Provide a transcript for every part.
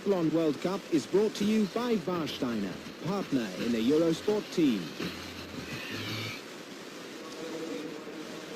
BIATLON World Cup is brought to you by Warsteiner, partner in the Eurosport team.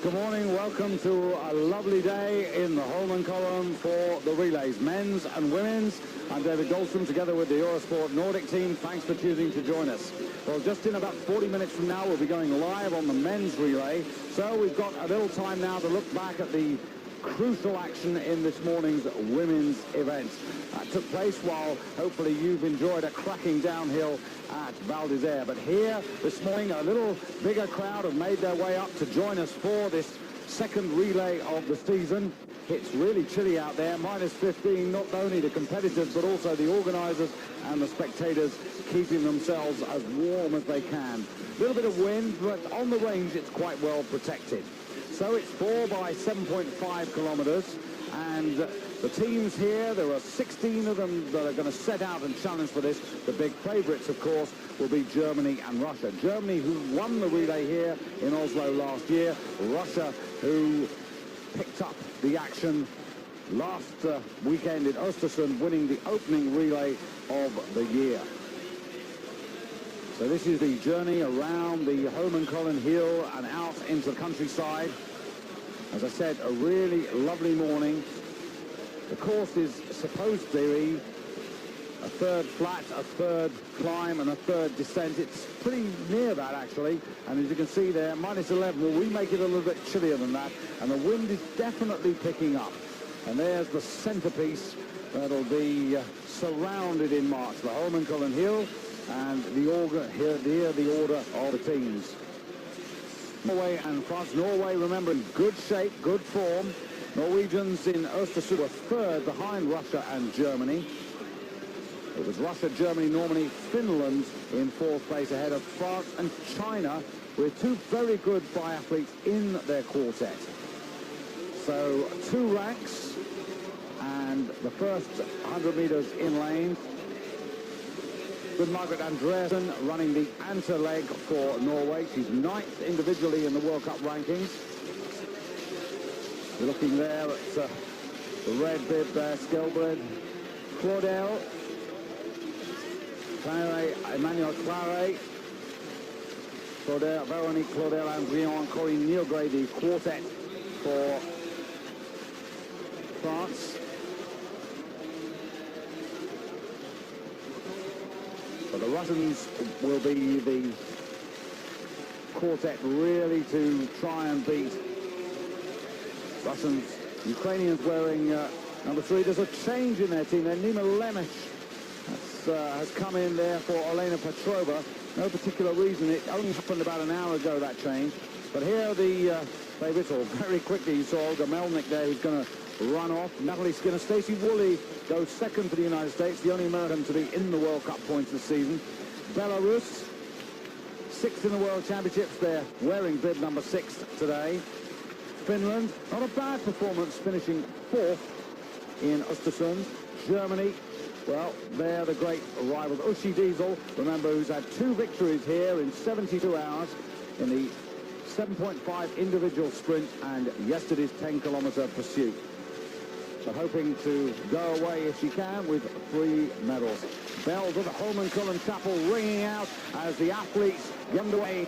Good morning, welcome to a lovely day in the Hольmenkollen for the relays, men's and women's. I'm David Goldstrom together with the Eurosport Nordic team. Thanks for choosing to join us. Well, just in about 40 minutes from now, we'll be going live on the men's relay. So we've got a little time now to look back at the crucial action in this morning's women's event. That took place while hopefully you've enjoyed a cracking downhill at Val d'Isère. But here this morning, a little bigger crowd have made their way up to join us for this second relay of the season. It's really chilly out there, minus 15, not only the competitors but also the organisers and the spectators keeping themselves as warm as they can. A little bit of wind, but on the range it's quite well protected. So it's 4 by 7.5 kilometres, and the teams here, there are 16 of them that are going to set out and challenge for this. The big favourites, of course, will be Germany and Russia. Germany, who won the relay here in Oslo last year. Russia, who picked up the action last weekend in Östersund, winning the opening relay of the year. So this is the journey around the Hольmenkollen hill and out into the countryside. As I said, a really lovely morning. The course is supposed to be a third flat, a third climb and a third descent. It's pretty near that actually, and as you can see there, minus 11. Well, we make it a little bit chillier than that, and the wind is definitely picking up. And there's the centrepiece that'll be surrounded in March, the Hольmenkollen hill, and the order of the teams. Norway and France. Norway, remember, in good shape, good form. Norwegians in Östersund were third behind Russia and Germany. It was Russia, Germany, Normandy, Finland in fourth place ahead of France and China, with two very good biathletes in their quartet. So 2 ranks, and the first 100 metres in lane. Good Margaret Andreasen running the anter leg for Norway. She's 9th individually in the World Cup rankings. You're looking there at the red bib there, Skjelbred, Claudel, Claire, Emmanuel Claire, Claudel, Veronique Claudel, Andrion, Corinne Nielgray, the quartet for France. But the Russians will be the quartet really to try and beat. Russians, Ukrainians wearing number 3. There's a change in their team there. Nima Lemish has come in there for Elena Petrova. No particular reason. It only happened about an hour ago, that change. But here are the favourites, or very quickly you saw Olga Melnik there, who's going to run off. Natalie Skinner. Stacey Woolley goes second for the United States, the only American to be in the World Cup points this season. Belarus, 6th in the World Championships. They're wearing bib number 6 today. Finland, not a bad performance, finishing 4th in Östersund. Germany, well, they're the great rivals. Uschi Diesel, remember, who's had 2 victories here in 72 hours in the 7.5 individual sprint and yesterday's 10-kilometre pursuit. So hoping to go away, if she can, with 3 medals. Bells of the Hольmenkollen Chapel ringing out as the athletes get underway.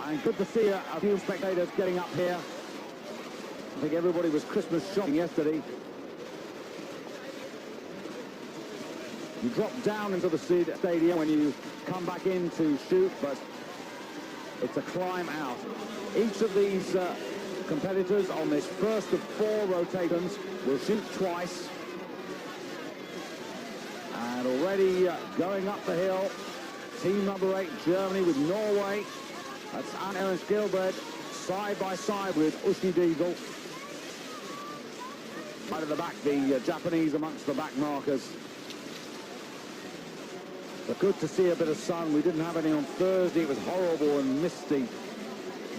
And good to see a few spectators getting up here. I think everybody was Christmas shopping yesterday. You drop down into the stadium when you come back in to shoot, but it's a climb out. Each of these competitors on this first of 4 rotations will shoot twice. And already going up the hill, team number 8, Germany with Norway. That's Anne-Erin Skjelbred side by side with Uschi Diesel. Right at the back, the Japanese amongst the back markers. But good to see a bit of sun. We didn't have any on Thursday. It was horrible and misty.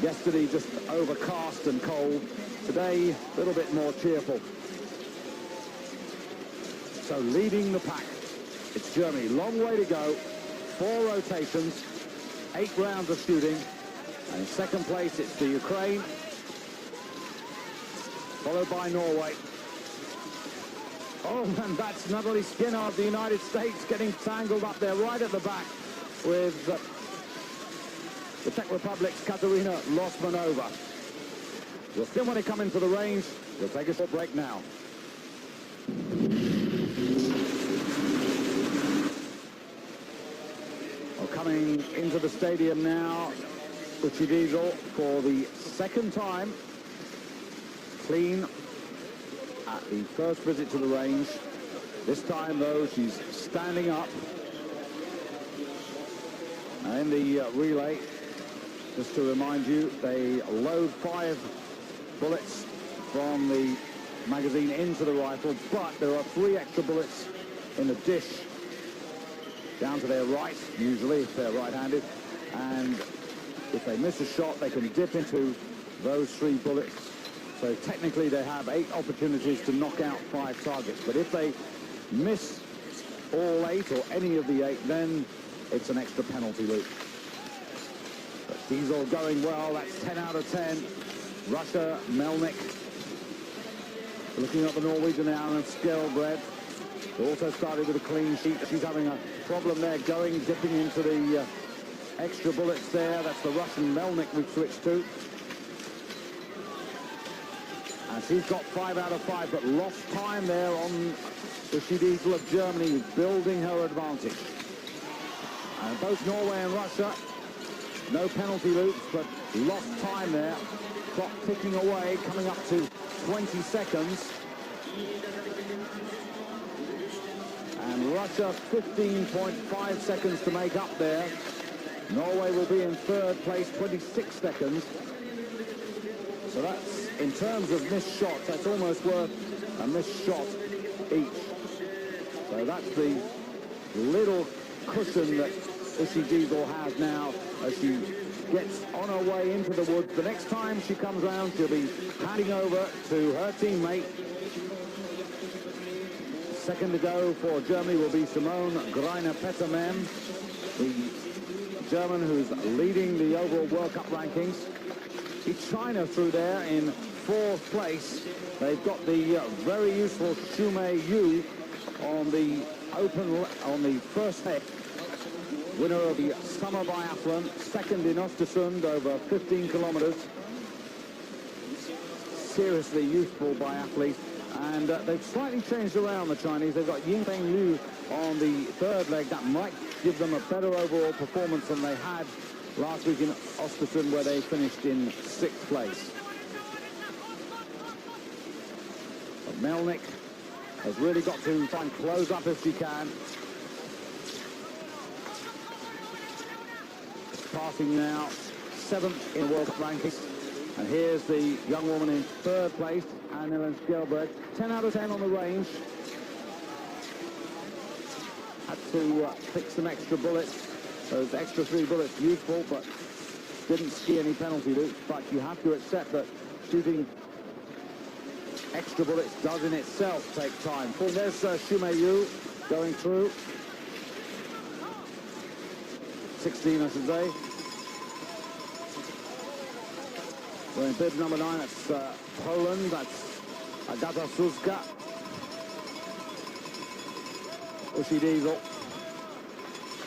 Yesterday, just overcast and cold. Today, a little bit more cheerful. So leading the pack, it's Germany. Long way to go. 4 rotations, 8 rounds of shooting. And in second place, it's the Ukraine, followed by Norway. Oh, and that's Natalie Skinner of the United States getting tangled up there right at the back with the Czech Republic's Katarina Losmanova. We'll see when they come into the range. We'll take a short break now. Well, coming into the stadium now, Uschi Diesel for the second time. Clean at the first visit to the range. This time, though, she's standing up. And in the relay, just to remind you, they load 5 bullets from the magazine into the rifle, but there are 3 extra bullets in a dish down to their right, usually, if they're right-handed. And if they miss a shot, they can dip into those 3 bullets. So technically they have 8 opportunities to knock out 5 targets. But if they miss all 8 or any of the 8, then it's an extra penalty loop. But Diesel going well. That's 10 out of 10. Russia, Melnick. Looking at the Norwegian now, and Skjelbred. Also started with a clean sheet. She's having a problem there, dipping into the extra bullets there. That's the Russian Melnick we've switched to. And she's got 5 out of 5, but lost time there on Uschi Diesel of Germany, who's building her advantage. And both Norway and Russia, no penalty loops, but lost time there. Clock ticking away, coming up to 20 seconds. And Russia 15.5 seconds to make up there. Norway will be in third place, 26 seconds. So that's, in terms of missed shots, that's almost worth a missed shot each. So that's the little cushion that Uschi Diesel has now as she gets on her way into the woods. The next time she comes round, she'll be handing over to her teammate. Second to go for Germany will be Simone Greiner-Pettermann, the German who's leading the overall World Cup rankings. It's China through there in 4th place. They've got the very useful Shumei Yu on the first head. Winner of the summer biathlon, second in Östersund over 15 kilometers. Seriously useful biathlete. And they've slightly changed around, the Chinese. They've got Yingfeng Liu on the third leg. That might give them a better overall performance than they had last week in Östersund, where they finished in 6th place. But Melnick has really got to try and close up if she can. Passing now 7th in the World Cup rankings. And here's the young woman in 3rd place, Anne-Hélène Skjelbred. 10 out of 10 on the range. Had to pick some extra bullets. Those extra 3 bullets useful, but didn't ski any penalty loops. But you have to accept that shooting extra bullets does in itself take time. There's Shumei Yu going through. 16, I should say. So in bib number 9, that's Poland. That's Agata Suska. Uschi Diesel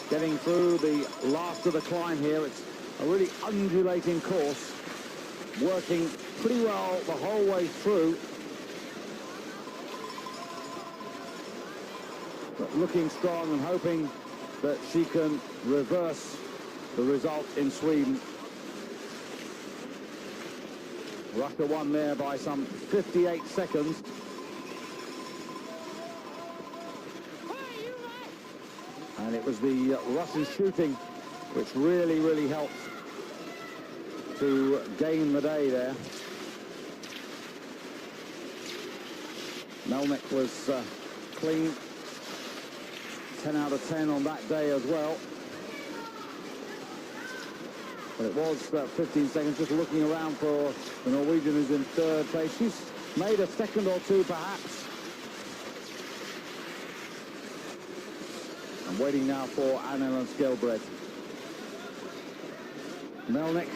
getting through the last of the climb here. It's a really undulating course, working pretty well the whole way through. But looking strong and hoping that she can reverse the result in Sweden. Russia won there by some 58 seconds. And it was the Russian shooting which really helped to gain the day there. Melnick was clean. 10 out of 10 on that day as well. But it was 15 seconds, just looking around for the Norwegian who's in 3rd place. She's made a second or two perhaps. I'm waiting now for Anne-Hélène Skjelbred. Melnick,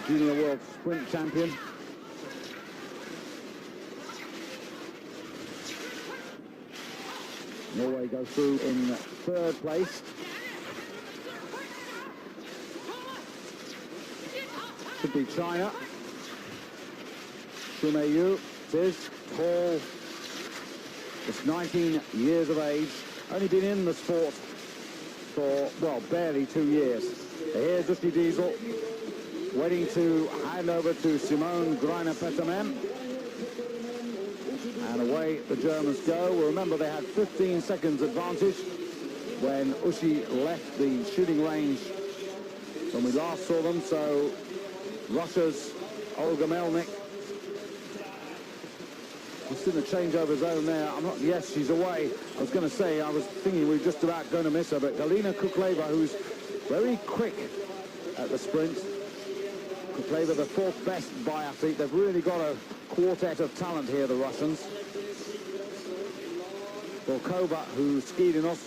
junior world sprint champion. Norway go through in third place. Could be China. Yu is tall, just 19 years of age, only been in the sport for, well, barely 2 years. Here's Uschi Diesel, waiting to hand over to Simone Greiner-Pettermann. And away the Germans go. Well, remember, they had 15 seconds advantage when Uschi left the shooting range when we last saw them. So Russia's Olga Melnik, just in the changeover zone there. Yes, she's away. I was going to say, I was thinking we were just about going to miss her, but Galina Kukleva, who's very quick at the sprint. Kukleva, the fourth best biathlete. They've really got a quartet of talent here, the Russians. Volkova, who skied in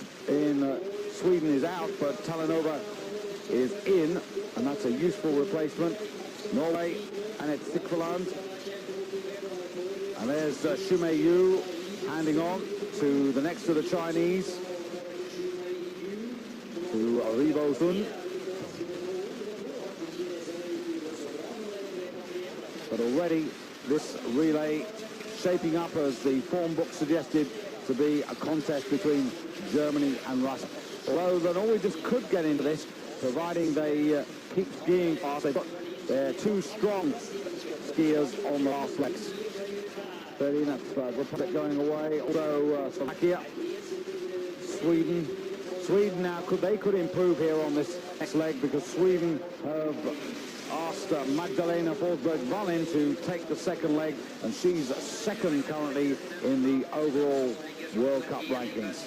Sweden, is out, but Talanova is in, and that's a useful replacement. Norway, Annette Sikkeland. And there's Yu handing on to the next of the Chinese, to Rivo Sun. But already this relay shaping up, as the form book suggested, to be a contest between Germany and Russia. Although the Norwegians could get into this, providing they keep skiing fast. They've got their two strong skiers on the last legs. 30, that's Republic going away. Also Slovakia, Sweden. Sweden now could improve here on this next leg, because Sweden have asked Magdalena Forsberg-Wallin to take the second leg, and she's second currently in the overall World Cup rankings.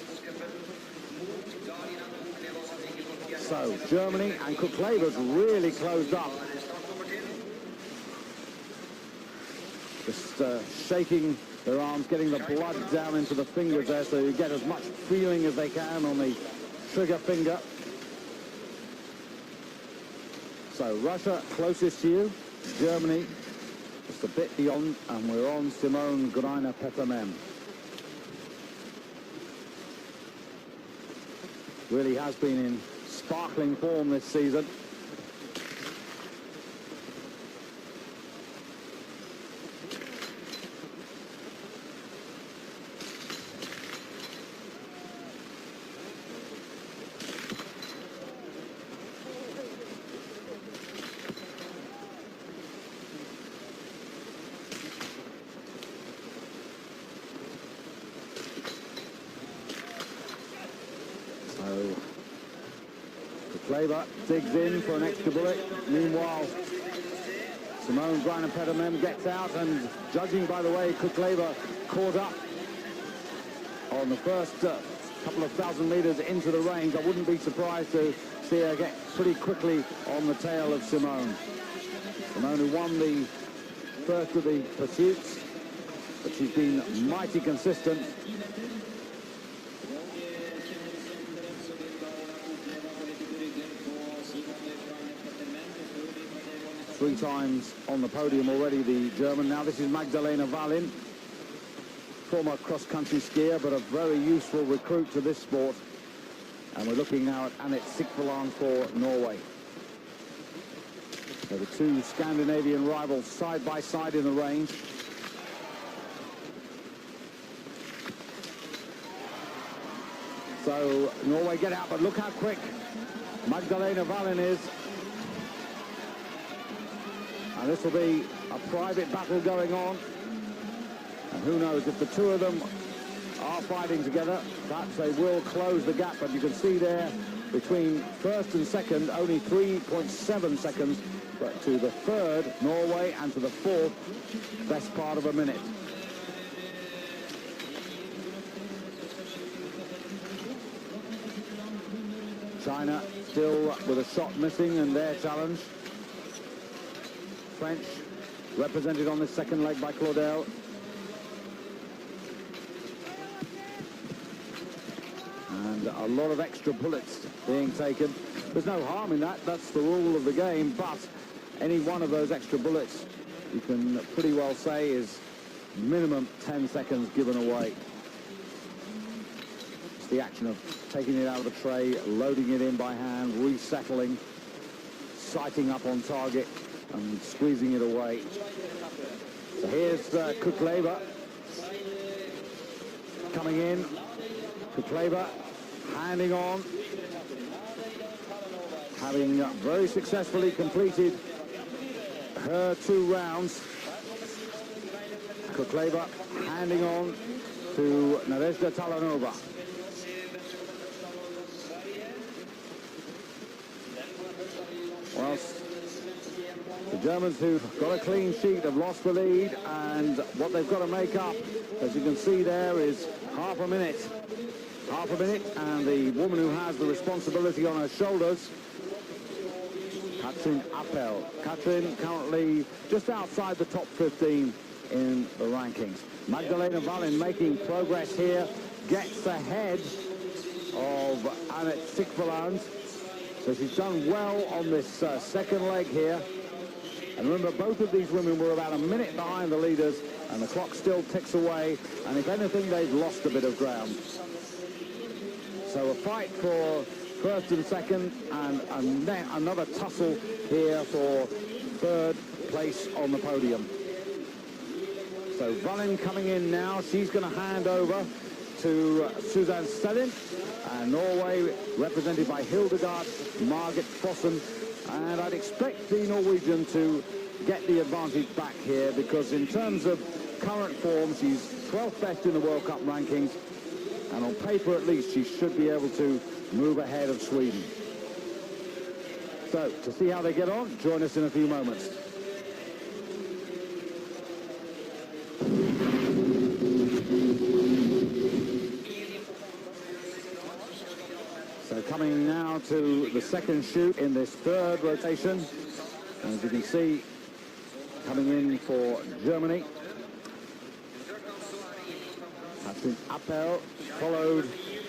So Germany, and Kukleva's really closed up. Just shaking their arms, getting the blood down into the fingers there, so you get as much feeling as they can on the trigger finger. So Russia closest to you, Germany just a bit beyond, and we're on Simone Greiner-Pettermann. Really has been in sparkling form this season. Kukleva digs in for an extra bullet. Meanwhile, Simone Greiner-Pettermann gets out, and judging by the way Kukleva caught up on the first couple of thousand meters into the range, I wouldn't be surprised to see her get pretty quickly on the tail of Simone. Simone, who won the first of the pursuits, but she's been mighty consistent. Three times on the podium already, the German. Now this is Magdalena Wallin, former cross-country skier, but a very useful recruit to this sport. And we're looking now at Annette Sikkeland for Norway. So the two Scandinavian rivals side by side in the range. So Norway get out, but look how quick Magdalena Wallin is. And this will be a private battle going on. And who knows, if the two of them are fighting together, perhaps they will close the gap. But you can see there, between first and second, only 3.7 seconds. But to the third, Norway, and to the fourth, best part of a minute. China still with a shot missing in their challenge. French represented on the second leg by Claudel. And a lot of extra bullets being taken. There's no harm in that. That's the rule of the game. But any one of those extra bullets, you can pretty well say, is minimum 10 seconds given away. the action of taking it out of the tray, loading it in by hand, resettling, sighting up on target, and squeezing it away. So here's Kukleva coming in. Kukleva handing on, having very successfully completed her 2 rounds. Kukleva handing on to Nadezhda Talanova. Whilst the Germans, who've got a clean sheet, have lost the lead, and what they've got to make up, as you can see there, is half a minute, and the woman who has the responsibility on her shoulders, Katrin Appel. Katrin currently just outside the top 15 in the rankings. Magdalena Wallin making progress here, gets ahead of Annette Sikveland. So she's done well on this second leg here. And remember, both of these women were about a minute behind the leaders, and the clock still ticks away, and if anything, they've lost a bit of ground. So a fight for first and second, and another tussle here for third place on the podium. So Wallin coming in now. She's going to hand over to Susanne Stellin, and Norway represented by Hildegard Margit Fossen. And I'd expect the Norwegian to get the advantage back here, because in terms of current form, she's 12th best in the World Cup rankings, and on paper at least she should be able to move ahead of Sweden. So to see how they get on, join us in a few moments. So coming now to the second shoot in this third rotation. And as you can see, coming in for Germany, Katrin Appel, followed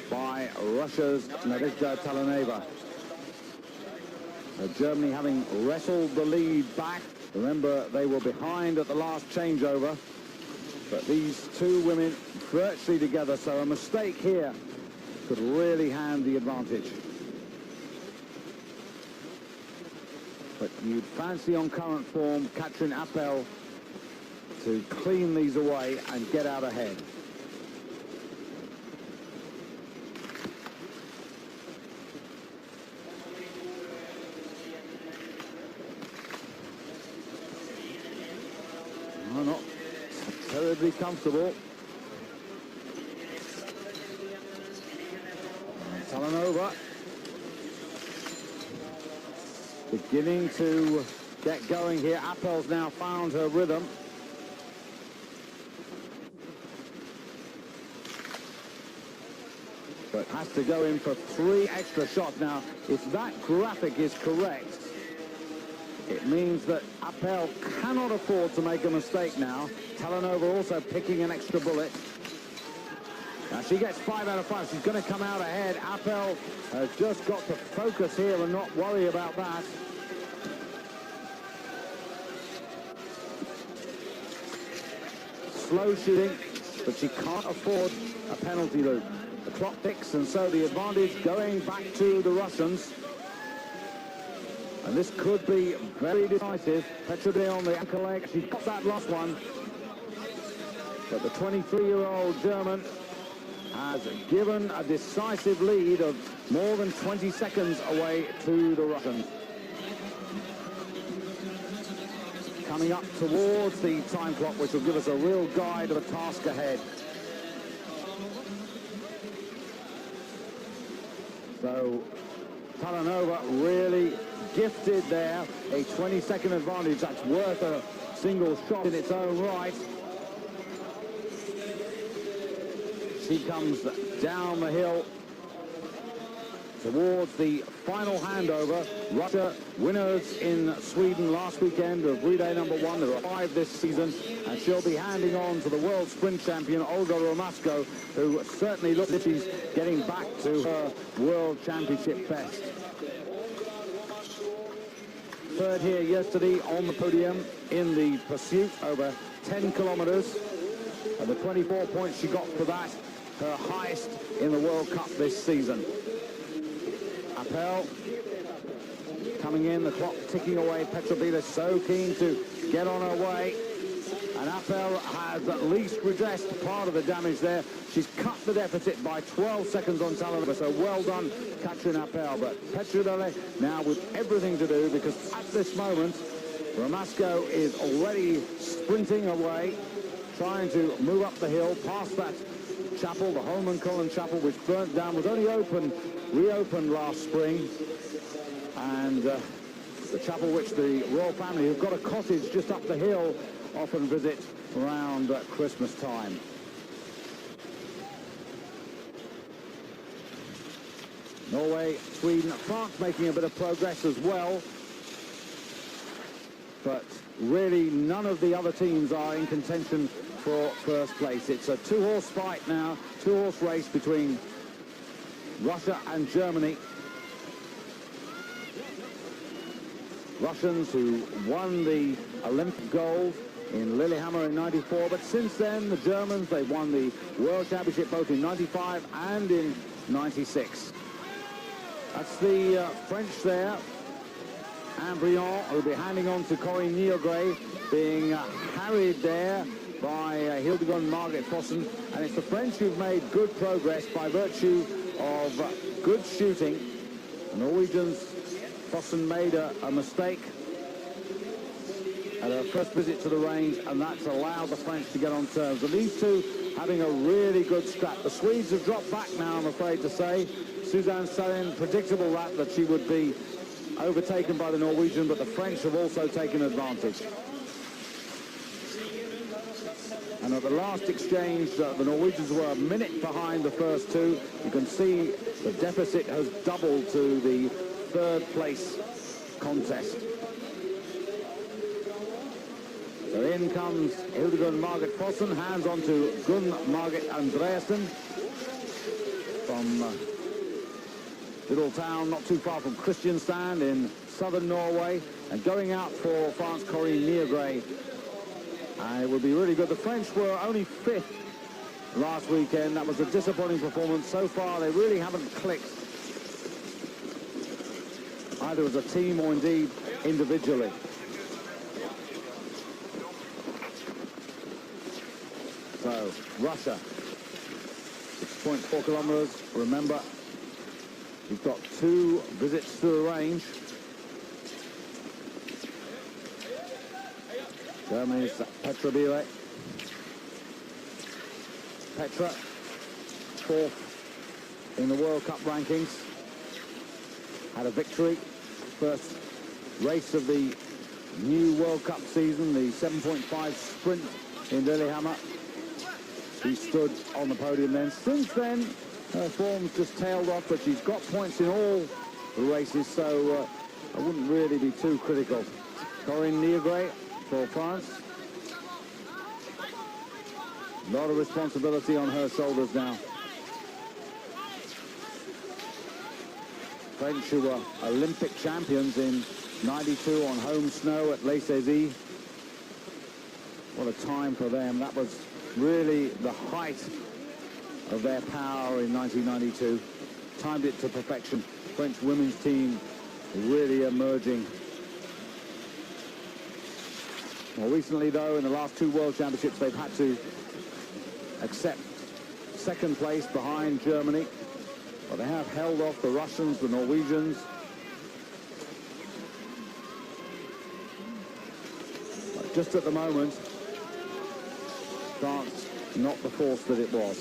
by Russia's Nadezhda Talaneva. So Germany having wrestled the lead back. Remember, they were behind at the last changeover. But these two women virtually together, so a mistake here could really hand the advantage. But you'd fancy on current form Katrin Appel to clean these away and get out ahead. Oh, not terribly comfortable. Talanova beginning to get going here. Appel's now found her rhythm. But has to go in for 3 extra shots. Now, if that graphic is correct, it means that Appel cannot afford to make a mistake now. Talanova also picking an extra bullet. Now she gets 5 out of 5. She's going to come out ahead. Appel has just got to focus here and not worry about that. Slow shooting, but she can't afford a penalty loop. The clock ticks, and so the advantage going back to the Russians. And this could be very decisive. Petrode on the ankle leg. She got that last one. But the 23-year-old German has given a decisive lead of more than 20 seconds away to the Russians. Coming up towards the time clock, which will give us a real guide of the task ahead. So Talanova really gifted there a 20-second advantage. That's worth a single shot in its own right. She comes down the hill towards the final handover. Russia, winners in Sweden last weekend of relay number 1. There are 5 this season, and she'll be handing on to the world sprint champion, Olga Romasko, who certainly looks like she's getting back to her world championship best. Third here yesterday on the podium in the pursuit over 10 kilometers. And the 24 points she got for that her highest in the World Cup this season. Appel coming in, the clock ticking away. Petra Bila so keen to get on her way. And Appel has at least redressed part of the damage there. She's cut the deficit by 12 seconds on Talonova, so well done, Katrin Appel. But Petra Bila now with everything to do, because at this moment, Ramasco is already sprinting away, trying to move up the hill past that chapel, the Hольmenkollen chapel, which burnt down, was only reopened last spring. And the chapel which the royal family, who've got a cottage just up the hill, often visit around Christmas time. Norway, Sweden, France making a bit of progress as well. But really none of the other teams are in contention for first place. It's a two-horse fight now, two-horse race between Russia and Germany. Russians who won the Olympic gold in Lillehammer in '94, but since then the Germans, they've won the World Championship both in '95 and in '96. That's the French there. Ambrion will be handing on to Corinne Niogre, being harried there by Hildegund Margit Fossen, and it's the French who've made good progress by virtue of good shooting. The Norwegians, Fossen made a mistake at her first visit to the range, and that's allowed the French to get on terms. And these two having a really good scrap. The Swedes have dropped back now, I'm afraid to say. Suzanne Salin, predictable that she would be overtaken by the Norwegian, but the French have also taken advantage. And at the last exchange, the Norwegians were a minute behind the first two. You can see the deficit has doubled to the third place contest. So in comes Hildegund Margit Fossen, hands on to Gun Margit Andreasen from little town not too far from Kristiansand in southern Norway, and going out for France, Corinne Niogre. And it would be really good. The French were only fifth last weekend. That was a disappointing performance. So far, they really haven't clicked, either as a team or indeed individually. So, Russia, 6.4 kilometers. Remember, we've got two visits to the range. Germany's Petra Bila. Petra, fourth in the World Cup rankings. Had a victory. First race of the new World Cup season, the 7.5 sprint in Lillehammer. She stood on the podium then. Since then, her form's just tailed off, but she's got points in all the races, so I wouldn't really be too critical. Corinne Niogre for France. A lot of responsibility on her shoulders now. French, who were Olympic champions in '92 on home snow at Les Saisies. What a time for them. That was really the height of their power in 1992. Timed it to perfection. French women's team really emerging. More recently, though, in the last two World Championships, they've had to accept second place behind Germany. But they have held off the Russians, the Norwegians. But just at the moment, France not the force that it was.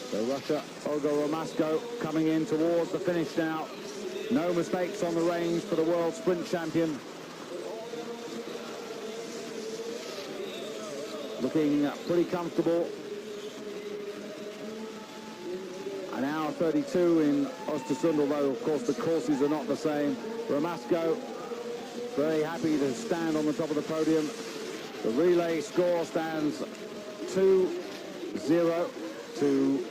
So Russia, Olga Ramasco coming in towards the finish now. No mistakes on the range for the world sprint champion. Looking pretty comfortable. An hour 32 in Östersund, although of course the courses are not the same. Ramasco very happy to stand on the top of the podium. The relay score stands 2-0 to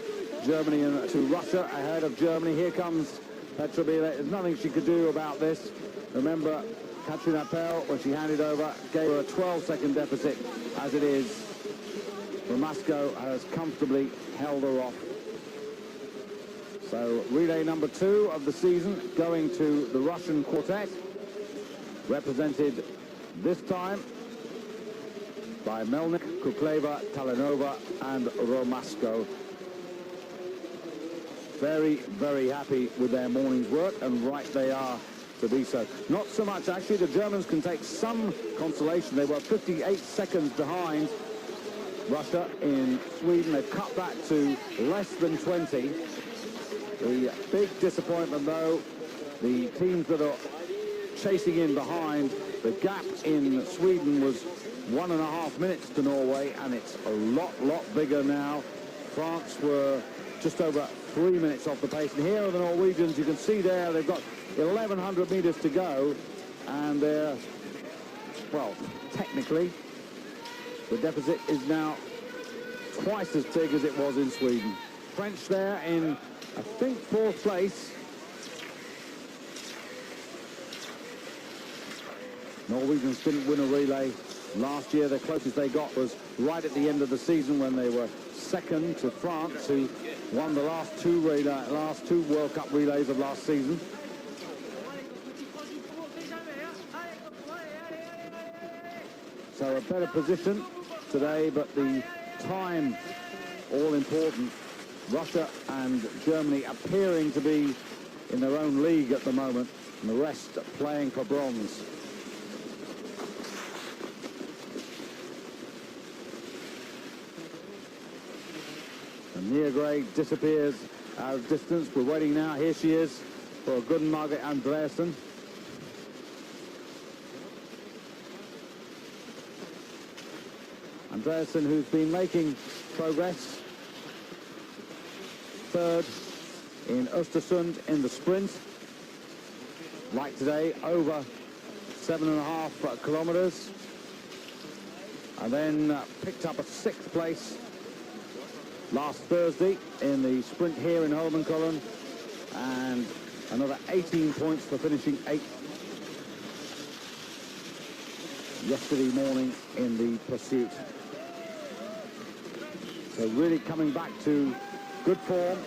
Germany and to Russia ahead of Germany. Here comes Petra Bila. There's nothing she could do about this. Remember, Katrin Appel, when she handed over, gave her a 12-second deficit. As it is, Ramasco has comfortably held her off. So relay number 2 of the season going to the Russian quartet, represented this time by Melnik, Kukleva, Talanova and Ramasco. Very, very happy with their morning's work, and right they are to be so. Not so much, actually, the Germans can take some consolation. They were 58 seconds behind Russia in Sweden. They've cut that to less than 20. The big disappointment, though, the teams that are chasing in behind, the gap in Sweden was 1.5 minutes to Norway, and it's a lot bigger now. France were just over 3 minutes off the pace, and here are the Norwegians. You can see there they've got 1,100 meters to go, and they're, well, technically the deficit is now twice as big as it was in Sweden. French there in, I think, 4th place. Norwegians didn't win a relay last year. The closest they got was right at the end of the season when they were second to France, who won the last two World Cup relays of last season. So a better position today, but the time all important. Russia and Germany appearing to be in their own league at the moment, and the rest playing for bronze. Nia Gray disappears out of distance. We're waiting now. Here she is for Gudrun Margaret Andreasen. Andreasen, who's been making progress. 3rd in Östersund in the sprint. Like today, over 7.5 kilometers. And then picked up a 6th place last Thursday in the sprint here in Hольmenkollen, and another 18 points for finishing 8th yesterday morning in the pursuit. So really coming back to good form,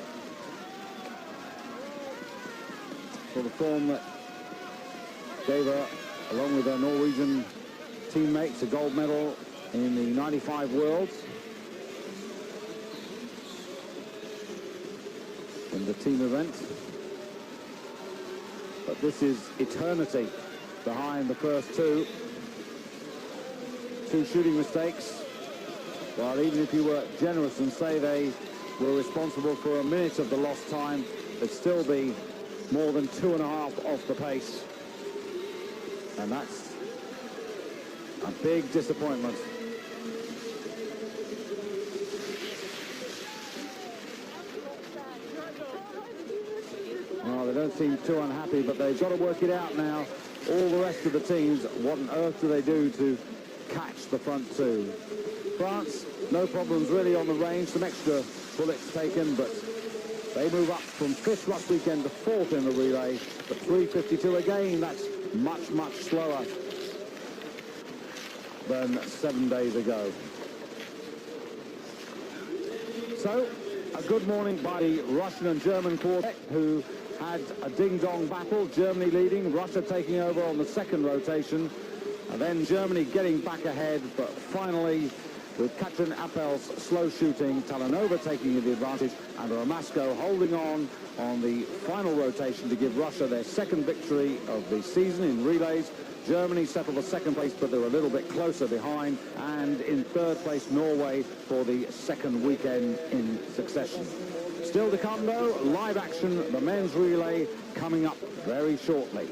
for the form that gave her, along with her Norwegian teammates, a gold medal in the 95 Worlds. In the team event. But this is eternity behind the first two. 2 shooting mistakes. Well, even if you were generous and say they were responsible for a minute of the lost time, it'd still be more than 2.5 off the pace. And that's a big disappointment. Well, they don't seem too unhappy, but they've got to work it out now. All the rest of the teams, what on earth do they do to catch the front two? France, no problems really on the range. Some extra bullets taken, but they move up from 5th last weekend to 4th in the relay. But 3:52 again, that's much slower than 7 days ago. So, a good morning by the Russian and German quartet, who had a ding-dong battle. Germany leading, Russia taking over on the 2nd rotation, and then Germany getting back ahead, but finally, with Katrin Appel's slow shooting, Talanova taking the advantage, and Ramasco holding on the final rotation to give Russia their 2nd victory of the season in relays. Germany settled for 2nd place, but they were a little bit closer behind, and in 3rd place Norway for the 2nd weekend in succession. Still to come though, live action, the men's relay coming up very shortly.